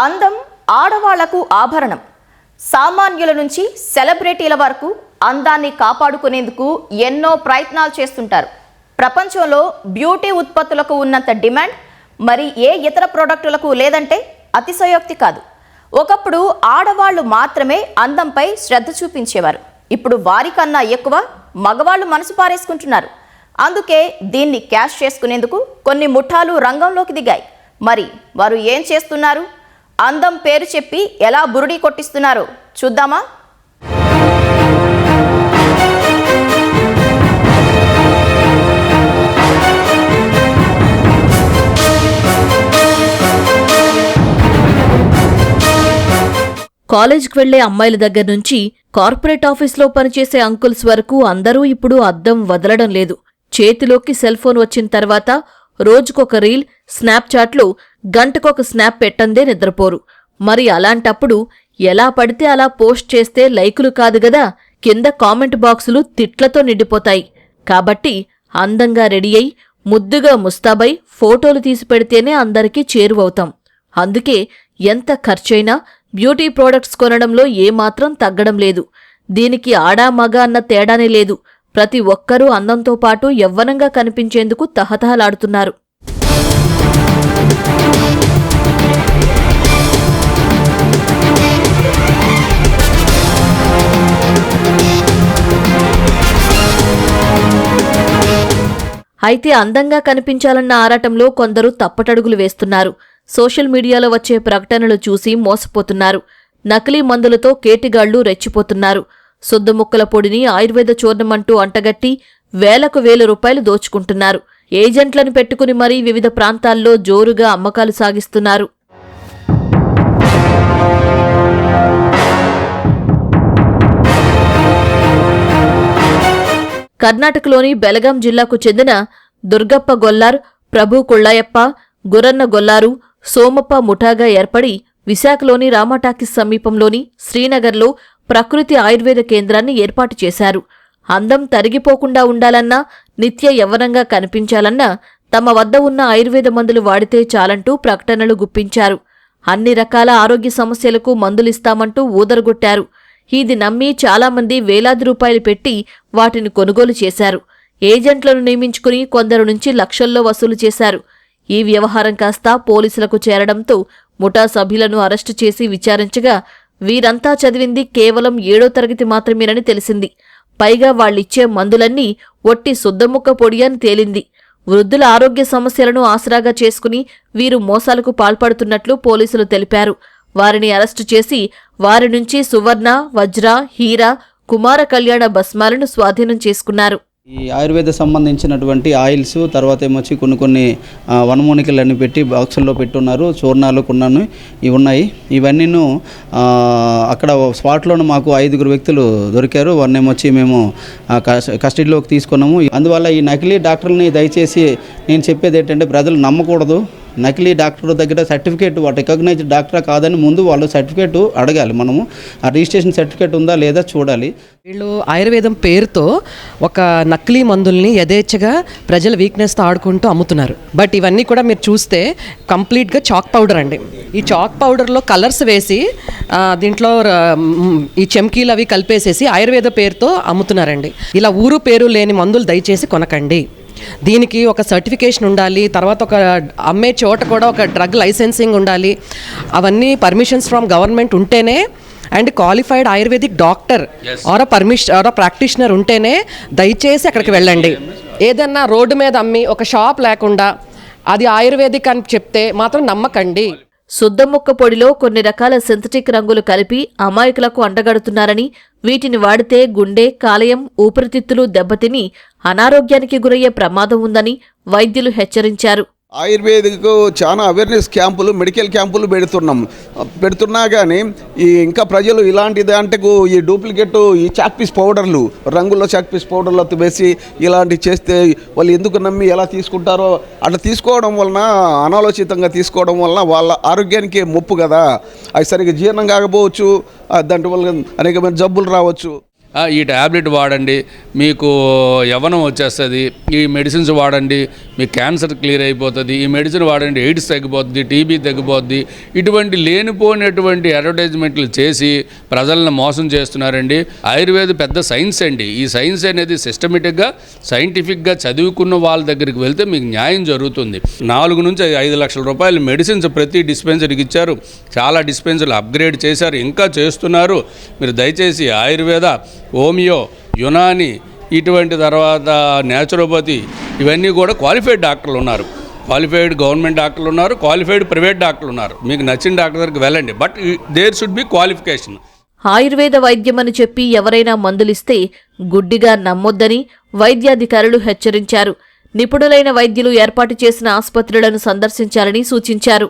అందం ఆడవాళ్లకు ఆభరణం. సామాన్యుల నుంచి సెలబ్రిటీల వరకు అందాన్ని కాపాడుకునేందుకు ఎన్నో ప్రయత్నాలు చేస్తుంటారు. ప్రపంచంలో బ్యూటీ ఉత్పత్తులకు ఉన్నంత డిమాండ్ మరి ఏ ఇతర ప్రోడక్టులకు లేదంటే అతిశయోక్తి కాదు. ఒకప్పుడు ఆడవాళ్లు మాత్రమే అందంపై శ్రద్ధ చూపించేవారు. ఇప్పుడు వారికన్నా ఎక్కువ మగవాళ్లు మనసు పారేసుకుంటున్నారు. అందుకే దీన్ని క్యాష్ చేసుకునేందుకు కొన్ని ముఠాలు రంగంలోకి దిగాయి. మరి వారు ఏం చేస్తున్నారు? అందం పేరు చెప్పి ఎలా బురుడి కొట్టిస్తున్నారో చూద్దామా? కాలేజ్కి వెళ్లే అమ్మాయిల దగ్గర నుంచి కార్పొరేట్ ఆఫీస్లో పనిచేసే అంకుల్స్ వరకు అందరూ ఇప్పుడు అద్దం వదలడం లేదు. చేతిలోకి సెల్ ఫోన్ వచ్చిన తర్వాత రోజుకొక రీల్, స్నాప్చాట్లో గంటకొక స్నాప్ పెట్టందే నిద్రపోరు. మరి అలాంటప్పుడు ఎలా పడితే అలా పోస్ట్ చేస్తే లైకులు కాదు గదా, కింద కామెంట్ బాక్సులు తిట్లతో నిండిపోతాయి. కాబట్టి అందంగా రెడీ అయి ముద్దుగా ముస్తాబై ఫోటోలు తీసి పెడితేనే అందరికీ చేరువవుతాం. అందుకే ఎంత ఖర్చైనా బ్యూటీ ప్రోడక్ట్స్ కొనడంలో ఏమాత్రం తగ్గడం లేదు. దీనికి ఆడా మగ అన్న తేడానే లేదు. ప్రతి ఒక్కరూ అందంతో పాటు యవ్వనంగా కనిపించేందుకు తహతహలాడుతున్నారు. అయితే అందంగా కనిపించాలన్న ఆరాటంలో కొందరు తప్పటడుగులు వేస్తున్నారు. సోషల్ మీడియాలో వచ్చే ప్రకటనలు చూసి మోసపోతున్నారు. నకిలీ మందులతో కేటిగాళ్లు రెచ్చిపోతున్నారు. సొద్దుముక్కల పొడిని ఆయుర్వేద చూర్ణమంటూ అంటగట్టి వేలకు వేల రూపాయలు దోచుకుంటున్నారు. ఏజెంట్లను పెట్టుకుని మరీ వివిధ ప్రాంతాల్లో జోరుగా అమ్మకాలు సాగిస్తున్నారు. కర్ణాటకలోని బెలగాం జిల్లాకు చెందిన దుర్గప్ప గొల్లార్, ప్రభు కుళ్ళాయప్ప, గురన్న గొల్లారు, సోమప్ప ముఠాగా ఏర్పడి విశాఖలోని రామాటాకీస్ సమీపంలోని శ్రీనగర్లో ప్రకృతి ఆయుర్వేద కేంద్రాన్ని ఏర్పాటు చేశారు. అందం తరిగిపోకుండా ఉండాలన్నా, నిత్య యవ్వనంగా కనిపించాలన్నా తమ వద్ద ఉన్న ఆయుర్వేద మందులు వాడితే చాలంటూ ప్రకటనలు గుప్పించారు. అన్ని రకాల ఆరోగ్య సమస్యలకు మందులిస్తామంటూ ఊదరగొట్టారు. ఇది నమ్మి చాలామంది వేలాది రూపాయలు పెట్టి వాటిని కొనుగోలు చేశారు. ఏజెంట్లను నియమించుకుని కొందరు నుంచి లక్షల్లో వసూలు చేశారు. ఈ వ్యవహారం కాస్త పోలీసులకు చేరడంతో ముఠా సభ్యులను అరెస్టు చేసి విచారించగా వీరంతా చదివింది కేవలం 7వ తరగతి మాత్రమేనని తెలిసింది. పైగా వాళ్ళిచ్చే మందులన్నీ ఒట్టి సుద్దముక్క పొడి అని తేలింది. వృద్ధుల ఆరోగ్య సమస్యలను ఆసరాగా చేసుకుని వీరు మోసాలకు పాల్పడుతున్నట్లు పోలీసులు తెలిపారు. వారిని అరెస్టు చేసి వారి నుంచి సువర్ణ, వజ్ర, హీరా, కుమార కళ్యాణ భస్మాలను స్వాధీనం చేసుకున్నారు. ఈ ఆయుర్వేద సంబంధించినటువంటి ఆయిల్స్, తర్వాత ఏమొచ్చి కొన్ని వనమూలికలు అన్ని పెట్టి బాక్సుల్లో పెట్టున్నారు. చూర్ణాలు కొన్నాను ఇవి ఉన్నాయి. ఇవన్నీ అక్కడ స్పాట్లోనూ మాకు 5 వ్యక్తులు దొరికారు. వారిని ఏమొచ్చి మేము కస్టడీలోకి తీసుకున్నాము. అందువల్ల ఈ నకిలీ డాక్టర్ని దయచేసి నేను చెప్పేది ఏంటంటే ప్రజలు నమ్మకూడదు. నకిలీ డాక్టర్ దగ్గర సర్టిఫికేట్, రికగ్నైజ్డ్ డాక్టరా కాదని ముందు వాళ్ళు సర్టిఫికేట్ అడగాలి. మనము ఆ రిజిస్ట్రేషన్ సర్టిఫికేట్ ఉందా లేదా చూడాలి. వీళ్ళు ఆయుర్వేదం పేరుతో ఒక నకిలీ మందుల్ని యథేచ్ఛగా ప్రజల వీక్నెస్తో ఆడుకుంటూ అమ్ముతున్నారు. బట్ ఇవన్నీ కూడా మీరు చూస్తే కంప్లీట్గా చాక్ పౌడర్ అండి. ఈ చాక్ పౌడర్లో కలర్స్ వేసి దీంట్లో ఈ చెమ్కీలు అవి కలిపేసేసి ఆయుర్వేద పేరుతో అమ్ముతున్నారండి. ఇలా ఊరు పేరు లేని మందులు దయచేసి కొనకండి. దీనికి ఒక సర్టిఫికేషన్ ఉండాలి. తర్వాత ఒక అమ్మే చోట కూడా ఒక డ్రగ్ లైసెన్సింగ్ ఉండాలి. అవన్నీ పర్మిషన్స్ ఫ్రమ్ గవర్నమెంట్ ఉంటేనే, and qualified ayurvedic doctor or practitioner ఉంటేనే దయచేసి అక్కడికి వెళ్ళండి. ఏదన్నా రోడ్డు మీద అమ్మి ఒక షాప్ లేకుండా అది ఆయుర్వేదిక్ అని చెప్తే మాత్రం నమ్మకండి. సుద్దముక్క పొడిలో కొన్ని రకాల సింథటిక్ రంగులు కలిపి అమాయకులకు అంటగడుతున్నారని, వీటిని వాడితే గుండె, కాలేయం, ఊపిరితిత్తులు దెబ్బతిని అనారోగ్యానికి గురయ్యే ప్రమాదం ఉందని వైద్యులు హెచ్చరించారు. ఆయుర్వేదిక్ చాలా అవేర్నెస్ క్యాంపులు, మెడికల్ క్యాంపులు పెడుతున్నా కానీ ఇంకా ప్రజలు ఇలాంటి దాంట్లో ఈ డూప్లికేట్ ఈ చాక్పీస్ పౌడర్లు, రంగుల్లో చాక్పీస్ పౌడర్లు వేసి ఇలాంటివి చేస్తే వాళ్ళు ఎందుకు నమ్మి ఎలా తీసుకుంటారో, అట్లా తీసుకోవడం వలన, అనాలోచితంగా తీసుకోవడం వలన వాళ్ళ ఆరోగ్యానికి ముప్పు కదా. అవి సరిగ్గా జీర్ణం కాకపోవచ్చు, దాంట్లో వల్ల అనేకమైన జబ్బులు రావచ్చు. ఈ ట్యాబ్లెట్ వాడండి మీకు యవ్వనం వచ్చేస్తుంది, ఈ మెడిసిన్స్ వాడండి మీకు క్యాన్సర్ క్లియర్ అయిపోతుంది, ఈ మెడిసిన్ వాడండి ఎయిడ్స్ తగ్గిపోతుంది, టీబీ తగ్గిపోద్ది, ఇటువంటి లేనిపోయినటువంటి అడ్వర్టైజ్మెంట్లు చేసి ప్రజలను మోసం చేస్తున్నారండి. ఆయుర్వేద పెద్ద సైన్స్ అండి. ఈ సైన్స్ అనేది సిస్టమేటిక్గా సైంటిఫిక్గా చదువుకున్న వాళ్ళ దగ్గరికి వెళ్తే మీకు న్యాయం జరుగుతుంది. 4 నుంచి 5 లక్షల రూపాయలు మెడిసిన్స్ ప్రతి డిస్పెన్సరీకి ఇచ్చారు. చాలా డిస్పెన్సరీలు అప్గ్రేడ్ చేశారు, ఇంకా చేస్తున్నారు. మీరు దయచేసి ఆయుర్వేద, హోమియో, యునాని, ఇటువంటి తర్వాత న్యాచురోపతి, ఇవన్నీ కూడా క్వాలిఫైడ్ డాక్టర్లు ఉన్నారు. క్వాలిఫైడ్ గవర్నమెంట్ డాక్టర్లు ఉన్నారు, క్వాలిఫైడ్ ప్రైవేట్ డాక్టర్లు ఉన్నారు. మీకు నచ్చిన డాక్టర్ దగ్గరికి వెళ్ళండి, but there should be qualification. Ayurveda వైద్యమని చెప్పి ఎవరైనా మందులిస్తే గుడ్డిగా నమ్మొద్దని వైద్యాధికారులు హెచ్చరించారు. నిపుణులైన వైద్యులు ఏర్పాటు చేసిన ఆసుపత్రులను సందర్శించాలని సూచించారు.